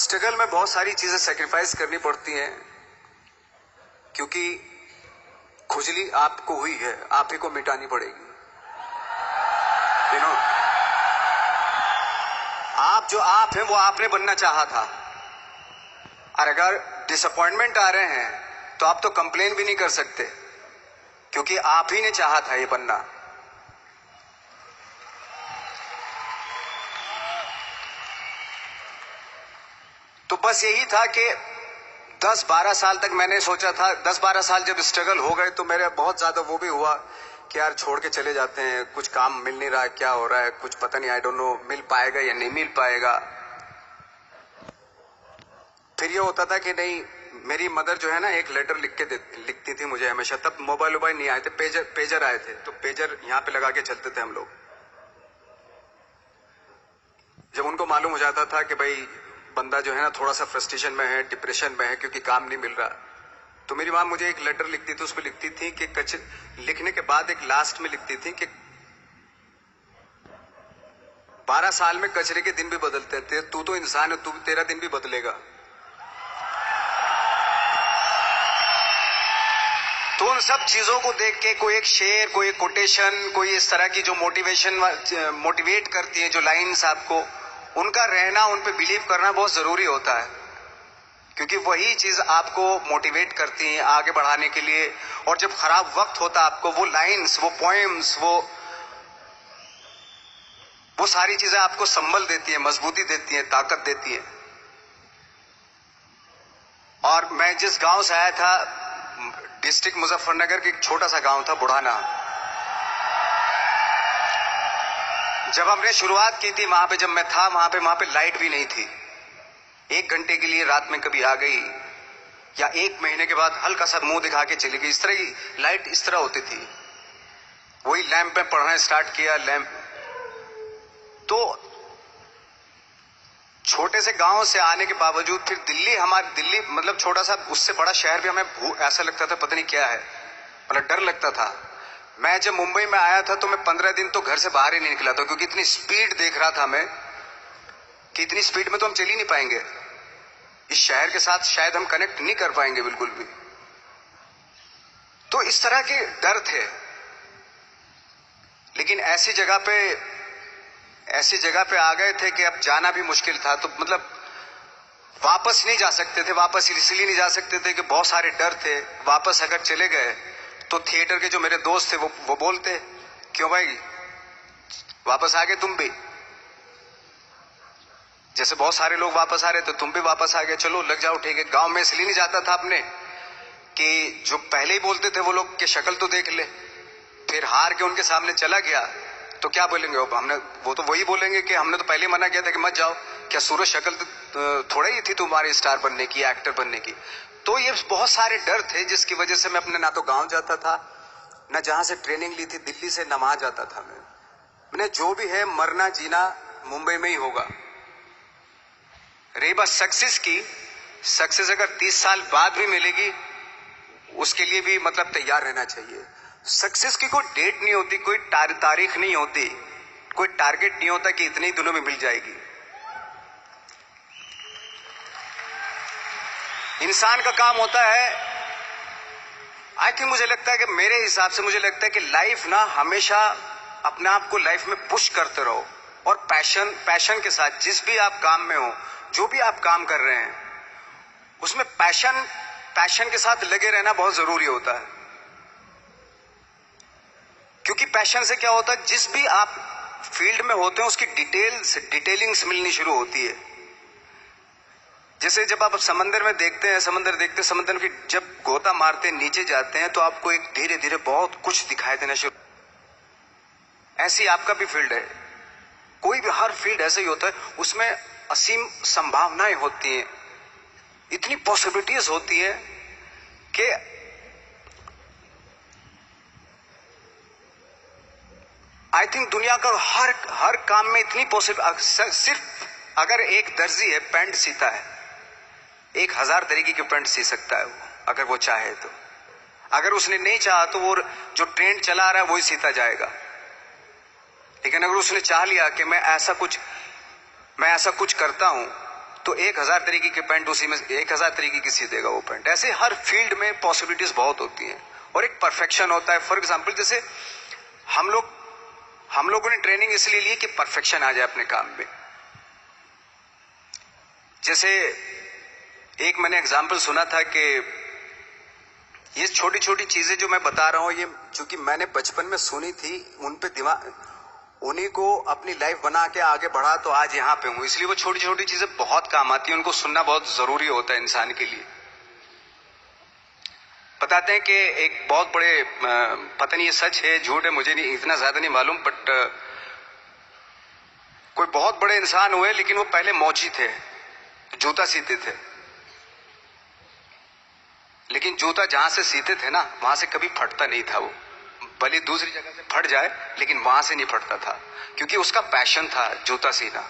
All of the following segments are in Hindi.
स्ट्रगल में बहुत सारी चीजें सेक्रीफाइस करनी पड़ती हैं, क्योंकि खुजली आपको हुई है, आप ही को मिटानी पड़ेगी। आप जो आप हैं वो आपने बनना चाहा था, और अगर डिसअपॉइंटमेंट आ रहे हैं तो आप तो कंप्लेन भी नहीं कर सकते, क्योंकि आप ही ने चाहा था ये बनना। तो बस यही था कि 10-12 साल तक मैंने सोचा था, 10-12 साल जब स्ट्रगल हो गए तो मेरे बहुत ज्यादा वो भी हुआ कि यार छोड़ के चले जाते हैं, कुछ काम मिल नहीं रहा है, क्या हो रहा है कुछ पता नहीं, आई डोंट नो मिल पाएगा या नहीं मिल पाएगा। फिर ये होता था कि नहीं, मेरी मदर जो है ना एक लेटर लिखती थी मुझे हमेशा। तब मोबाइल नहीं आए थे, पेजर आए थे, तो पेजर यहाँ पे लगा के चलते थे हम लोग। जब उनको मालूम हो जाता था कि भाई बंदा जो है ना थोड़ा सा फ्रस्ट्रेशन में है, डिप्रेशन में है क्योंकि काम नहीं मिल रहा, तो मेरी माँ मुझे एक लेटर लिखती थी। उसमें लिखती थी कि लिखने के बाद एक लास्ट में लिखती थी कि 12 साल में कचरे के दिन भी बदलते थे, तू तो इंसान है, तू तेरा दिन भी बदलेगा। तो उन सब चीजों को देख के कोई एक शेर, कोई एक कोटेशन, कोई इस तरह की जो मोटिवेट करती है, जो लाइंस आपको, उनका रहना, उन पे बिलीव करना बहुत जरूरी होता है, क्योंकि वही चीज आपको मोटिवेट करती है आगे बढ़ाने के लिए। और जब खराब वक्त होता है आपको, वो लाइंस, वो पोएम्स, वो सारी चीजें आपको संबल देती है, मजबूती देती है, ताकत देती है। और मैं जिस गांव से आया था, डिस्ट्रिक्ट मुजफ्फरनगर के एक छोटा सा गांव था बुढ़ाना। जब हमने शुरुआत की थी वहां पे, जब मैं था वहां पे लाइट भी नहीं थी। 1 घंटे के लिए रात में कभी आ गई, या 1 महीने के बाद हल्का सा मुंह दिखा के चली गई। इस तरह की लाइट इस तरह होती थी। वही लैंप में पढ़ना स्टार्ट किया, लैंप। तो छोटे से गांव से आने के बावजूद फिर दिल्ली मतलब छोटा सा, उससे बड़ा शहर भी हमें ऐसा लगता था पता नहीं क्या है, मतलब डर लगता था। मैं जब मुंबई में आया था तो मैं 15 दिन तो घर से बाहर ही नहीं निकला था, क्योंकि इतनी स्पीड देख रहा था मैं कि इतनी स्पीड में तो हम चल ही नहीं पाएंगे, इस शहर के साथ शायद हम कनेक्ट नहीं कर पाएंगे बिल्कुल भी। तो इस तरह के डर थे। लेकिन ऐसी जगह पे आ गए थे कि अब जाना भी मुश्किल था। तो मतलब वापस नहीं जा सकते थे। वापस इसलिए नहीं जा सकते थे कि बहुत सारे डर थे। वापस अगर चले गए तो थिएटर के जो मेरे दोस्त थे वो बोलते, क्यों भाई वापस आ गए तुम भी, जैसे बहुत सारे लोग वापस आ रहे थे तुम भी वापस आ गए, चलो लग जाओ ठीक है। गांव में इसलिए नहीं जाता था अपने कि जो पहले ही बोलते थे वो लोग कि शक्ल तो देख ले, फिर हार के उनके सामने चला गया तो क्या बोलेंगे वो तो वही बोलेंगे कि हमने तो पहले ही मना किया था कि मत जाओ। क्या सूरज शक्ल तो थोड़ा ही थी तुम्हारी स्टार बनने की, एक्टर बनने की। तो ये बहुत सारे डर थे जिसकी वजह से मैं अपने ना तो गांव जाता था, ना जहां से ट्रेनिंग ली थी दिल्ली से, ना वहां जाता था। मैंने जो भी है मरना जीना मुंबई में ही होगा। रही बात सक्सेस की, सक्सेस अगर 30 साल बाद भी मिलेगी उसके लिए भी मतलब तैयार रहना चाहिए। सक्सेस की कोई डेट नहीं होती, कोई तारीख नहीं होती, कोई टारगेट नहीं होता कि इतने ही दिनों में मिल जाएगी। इंसान का काम होता है, आई थिंक मुझे लगता है कि मेरे हिसाब से मुझे लगता है कि लाइफ ना हमेशा अपने आप को लाइफ में पुश करते रहो, और पैशन के साथ जिस भी आप काम में हो, जो भी आप काम कर रहे हैं उसमें पैशन के साथ लगे रहना बहुत जरूरी होता है। क्योंकि पैशन से क्या होता है, जिस भी आप फील्ड में होते हैं उसकी डिटेलिंग्स मिलनी शुरू होती है। जैसे जब आप समंदर में देखते हैं, समंदर की जब गोता मारते नीचे जाते हैं तो आपको एक धीरे धीरे बहुत कुछ दिखाई देना शुरू। ऐसी आपका भी फील्ड है, कोई भी हर फील्ड ऐसा ही होता है, उसमें असीम संभावनाएं होती हैं, इतनी पॉसिबिलिटीज होती है कि आई थिंक दुनिया का हर काम में इतनी सिर्फ अगर एक दर्जी है पैंट सीता है, 1000 तरीके की पैंट सी सकता है वो, अगर वो चाहे तो। अगर उसने नहीं चाहा तो वो जो ट्रेंड चला रहा है वही सीता जाएगा। लेकिन अगर उसने चाह लिया कि मैं ऐसा कुछ करता हूं, तो 1000 तरीके के पैंट उसी में 1000 तरीके की सी देगा वो पैंट। ऐसे हर फील्ड में पॉसिबिलिटीज बहुत होती हैं और एक परफेक्शन होता है। फॉर एग्जाम्पल जैसे हम लोगों ने ट्रेनिंग इसलिए ली कि परफेक्शन आ जाए अपने काम में। जैसे एक मैंने एग्जाम्पल सुना था कि ये छोटी छोटी चीजें जो मैं बता रहा हूं, ये चूंकि मैंने बचपन में सुनी थी, उन पे दिमाग, उन्हीं को अपनी लाइफ बना के आगे बढ़ा तो आज यहां पे हूं। इसलिए वो छोटी छोटी चीजें बहुत काम आती हैं, उनको सुनना बहुत जरूरी होता है इंसान के लिए। बताते हैं कि एक बहुत बड़े, पता नहीं ये सच है झूठ है, मुझे नहीं इतना ज्यादा नहीं मालूम, बट कोई बहुत बड़े इंसान हुए, लेकिन वो पहले मोची थे, जूता सीते थे। लेकिन जूता जहां से सीते थे ना, वहां से कभी फटता नहीं था वो, भले दूसरी जगह से फट जाए लेकिन वहां से नहीं फटता था, क्योंकि उसका पैशन था जूता सीना।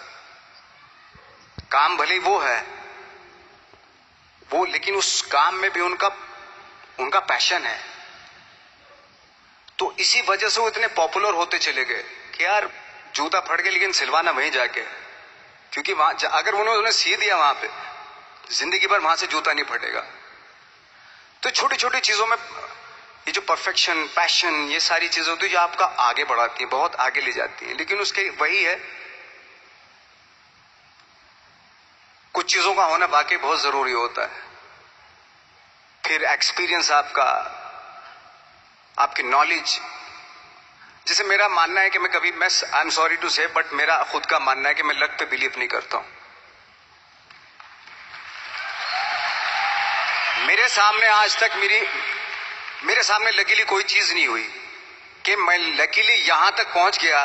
काम भले वो है वो, लेकिन उस काम में भी उनका पैशन है। तो इसी वजह से वो इतने पॉपुलर होते चले गए कि यार जूता फट गया लेकिन सिलवाना वहीं जाके, क्योंकि वहां अगर उन्होंने सी दिया वहां पे, जिंदगी भर वहां से जूता नहीं फटेगा। तो छोटी छोटी चीजों में ये जो परफेक्शन, पैशन, ये सारी चीजें होती है जो आपका आगे बढ़ाती है, बहुत आगे ले जाती है। लेकिन उसके वही है, कुछ चीजों का होना वाकई बहुत जरूरी होता है। फिर एक्सपीरियंस आपकी नॉलेज। जैसे मेरा मानना है कि मैं कभी, मैं आई एम सॉरी टू से, बट मेरा खुद का मानना है कि मैं लक पे बिलीव नहीं करता हूं। मेरे सामने आज तक मेरे सामने लकीली कोई चीज नहीं हुई कि मैं लकीली यहां तक पहुंच गया।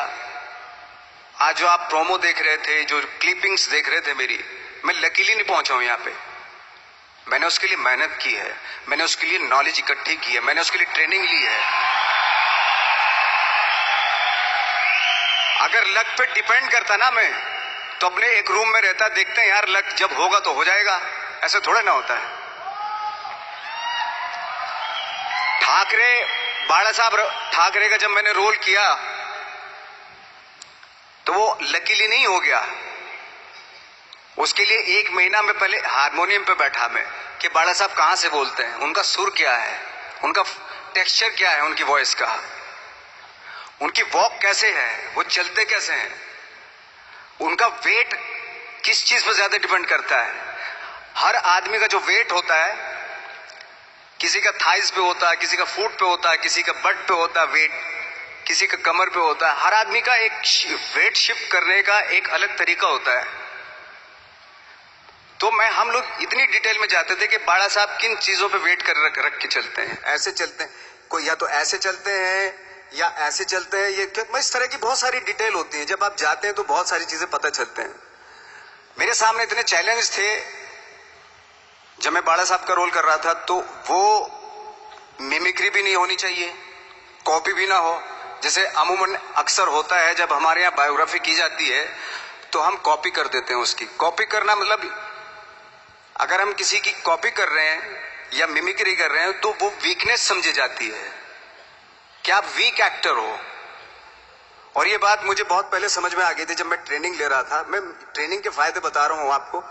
आज जो आप प्रोमो देख रहे थे, जो क्लिपिंग्स देख रहे थे मेरी, मैं लकीली नहीं पहुंचा हूं यहां पे। मैंने उसके लिए मेहनत की है, मैंने उसके लिए नॉलेज इकट्ठी की है, मैंने उसके लिए ट्रेनिंग ली है। अगर लक पे डिपेंड करता ना मैं, तो अपने एक रूम में रहता, देखते हैं यार लक जब होगा तो हो जाएगा, ऐसे थोड़ा ना होता है। बाला साहब ठाकरे का जब मैंने रोल किया तो वो लकीली नहीं हो गया। उसके लिए 1 महीना में पहले हारमोनियम पे बैठा मैं कि बाला साहब कहां से बोलते हैं, उनका सुर क्या है, उनका टेक्सचर क्या है, उनकी वॉइस का, उनकी वॉक कैसे है, वो चलते कैसे हैं, उनका वेट किस चीज पर ज्यादा डिपेंड करता है। हर आदमी का जो वेट होता है, किसी का थाइस पे होता है, किसी का फुट पे होता है, किसी का बट पे होता है वेट, किसी का कमर पे होता है। हर आदमी का एक वेट शिफ्ट करने का एक अलग तरीका होता है। तो हम लोग इतनी डिटेल में जाते थे कि बाला साहब किन चीजों पे वेट कर रख के चलते हैं, ऐसे चलते हैं, कोई या तो ऐसे चलते हैं या ऐसे चलते हैं, ये इस तरह की बहुत सारी डिटेल होती है। जब आप जाते हैं तो बहुत सारी चीजें पता चलते हैं। मेरे सामने इतने चैलेंज थे जब मैं बाला साहब का रोल कर रहा था, तो वो मिमिक्री भी नहीं होनी चाहिए, कॉपी भी ना हो। जैसे अमूमन अक्सर होता है जब हमारे यहाँ बायोग्राफी की जाती है तो हम कॉपी कर देते हैं उसकी। कॉपी करना मतलब अगर हम किसी की कॉपी कर रहे हैं या मिमिक्री कर रहे हैं तो वो वीकनेस समझी जाती है कि आप वीक एक्टर हो। और ये बात मुझे बहुत पहले समझ में आ गई थी जब मैं ट्रेनिंग ले रहा था। मैं ट्रेनिंग के फायदे बता रहा हूं आपको।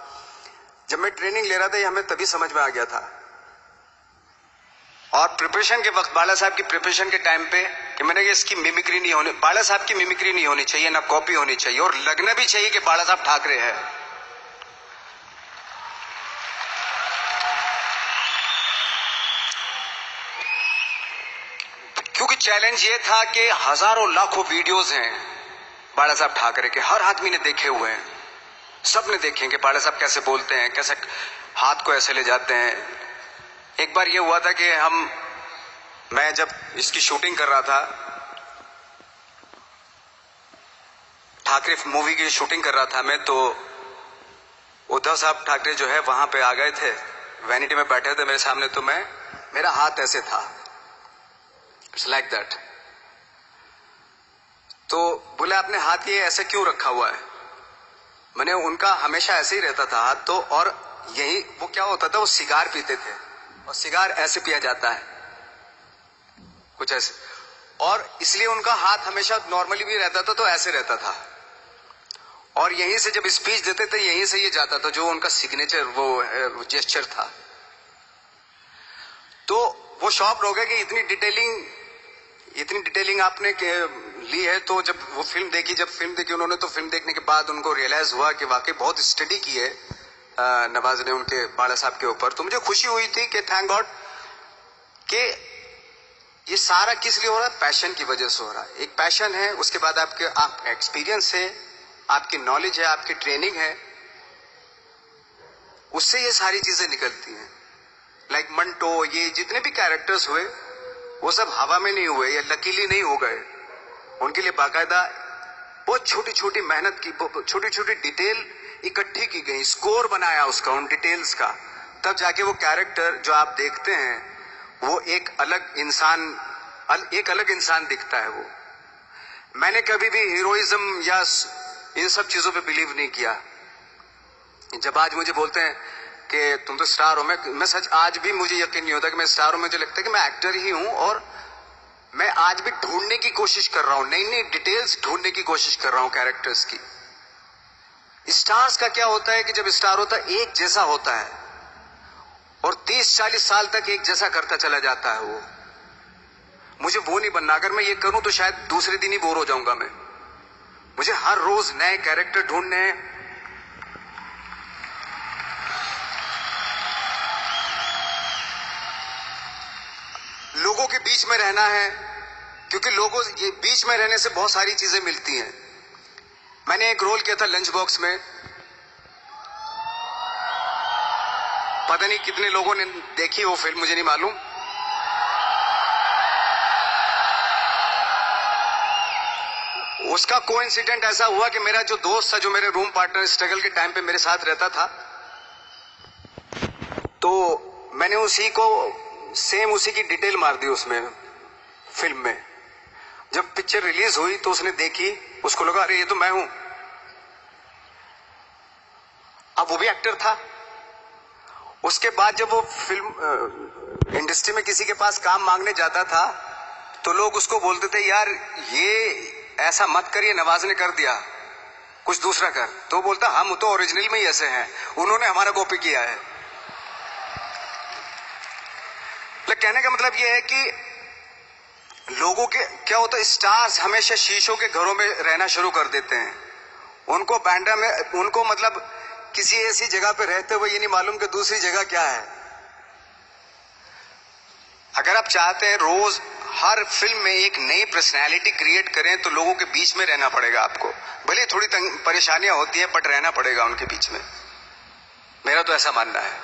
जब मैं ट्रेनिंग ले रहा था ये हमें तभी समझ में आ गया था। और प्रिपरेशन के वक्त, बाला साहब की प्रिपरेशन के टाइम पे, कि मैंने इसकी मिमिक्री नहीं होनी, बाला साहब की मिमिक्री नहीं होनी चाहिए, ना कॉपी होनी चाहिए, और लगना भी चाहिए कि बाला साहब ठाकरे है। क्योंकि चैलेंज ये था कि हजारों लाखों वीडियोस हैं बाला साहब ठाकरे के, हर आदमी ने देखे हुए हैं, सब ने देखे कि बाला साहब कैसे बोलते हैं, कैसे हाथ को ऐसे ले जाते हैं। एक बार ये हुआ था कि मैं जब इसकी शूटिंग कर रहा था, ठाकरे मूवी की शूटिंग कर रहा था मैं, तो उद्धव साहब ठाकरे जो है वहां पे आ गए थे, वैनिटी में बैठे थे मेरे सामने। तो मेरा हाथ ऐसे था, इट्स लाइक दैट। तो बोले आपने हाथ ये ऐसे क्यों रखा हुआ है? मैंने, उनका हमेशा ऐसे ही रहता था हाथ। तो और यही वो क्या होता था, वो सिगार पीते थे और सिगार ऐसे पिया जाता है कुछ ऐसे, और इसलिए उनका हाथ हमेशा नॉर्मली भी रहता था तो ऐसे रहता था। और यहीं से जब स्पीच देते थे यहीं से ये जाता था, जो उनका सिग्नेचर वो जेस्चर था। तो वो शॉक्ड हो गए कि इतनी डिटेलिंग आपने ली है। तो जब वो फिल्म देखी उन्होंने, तो फिल्म देखने के बाद उनको रियलाइज हुआ कि वाकई बहुत स्टडी की है नवाज ने उनके बाला साहब के ऊपर। तो मुझे खुशी हुई थी कि थैंक गॉड कि ये सारा किस लिए हो रहा है, पैशन की वजह से हो रहा है। एक पैशन है, उसके बाद आपका एक्सपीरियंस है, आपकी नॉलेज है, आपकी ट्रेनिंग है, उससे ये सारी चीजें निकलती हैं। लाइक मंटो, ये जितने भी कैरेक्टर्स हुए वो सब हवा में नहीं हुए या लकीली नहीं हो गए। उनके लिए बाकायदा बहुत छोटी छोटी मेहनत की, छोटी छोटी डिटेल इकट्ठी की गई, स्कोर बनाया उसका, उन डिटेल्स का, तब जाके वो कैरेक्टर जो आप देखते हैं वो एक अलग इंसान दिखता है। वो मैंने कभी भी हीरोइज्म या इन सब चीजों पे बिलीव नहीं किया। जब आज मुझे बोलते हैं कि तुम तो स्टार हो, मैं सच आज भी मुझे यकीन नहीं होता कि मैं स्टार हूं। मुझे लगता है कि मैं एक्टर ही हूं, और मैं आज भी ढूंढने की कोशिश कर रहा हूं, नई नई डिटेल्स ढूंढने की कोशिश कर रहा हूं कैरेक्टर्स की। स्टार्स का क्या होता है कि जब स्टार होता है एक जैसा होता है और 30-40 साल तक एक जैसा करता चला जाता है। वो मुझे वो नहीं बनना। अगर मैं ये करूं तो शायद दूसरे दिन ही बोर हो जाऊंगा मैं। मुझे हर रोज नए कैरेक्टर ढूंढने हैं। लोगों के बीच में रहना है, क्योंकि लोगों के बीच में रहने से बहुत सारी चीजें मिलती हैं। मैंने एक रोल किया था लंच बॉक्स में, पता नहीं कितने लोगों ने देखी वो फिल्म, मुझे नहीं मालूम। उसका कोइंसिडेंट ऐसा हुआ कि मेरा जो दोस्त था, जो मेरे रूम पार्टनर स्ट्रगल के टाइम पे मेरे साथ रहता था, तो मैंने उसी की डिटेल मार दी उसमें फिल्म में। जब पिक्चर रिलीज हुई तो उसने देखी, उसको लगा अरे ये तो मैं हूं। अब वो भी एक्टर था। उसके बाद जब वो फिल्म इंडस्ट्री में किसी के पास काम मांगने जाता था तो लोग उसको बोलते थे यार ये ऐसा मत कर, ये नवाज ने कर दिया, कुछ दूसरा कर। तो बोलता हम तो ओरिजिनल में ही ऐसे हैं, उन्होंने हमारा कॉपी किया है। कहने का मतलब ये है कि लोगों के क्या होता है, स्टार्स हमेशा शीशों के घरों में रहना शुरू कर देते हैं। उनको बैंड्रा में, उनको मतलब किसी ऐसी जगह पे रहते हुए ये नहीं मालूम कि दूसरी जगह क्या है। अगर आप चाहते हैं रोज हर फिल्म में एक नई पर्सनैलिटी क्रिएट करें तो लोगों के बीच में रहना पड़ेगा आपको। भले थोड़ी परेशानियां होती है बट रहना पड़ेगा उनके बीच में। मेरा तो ऐसा मानना है।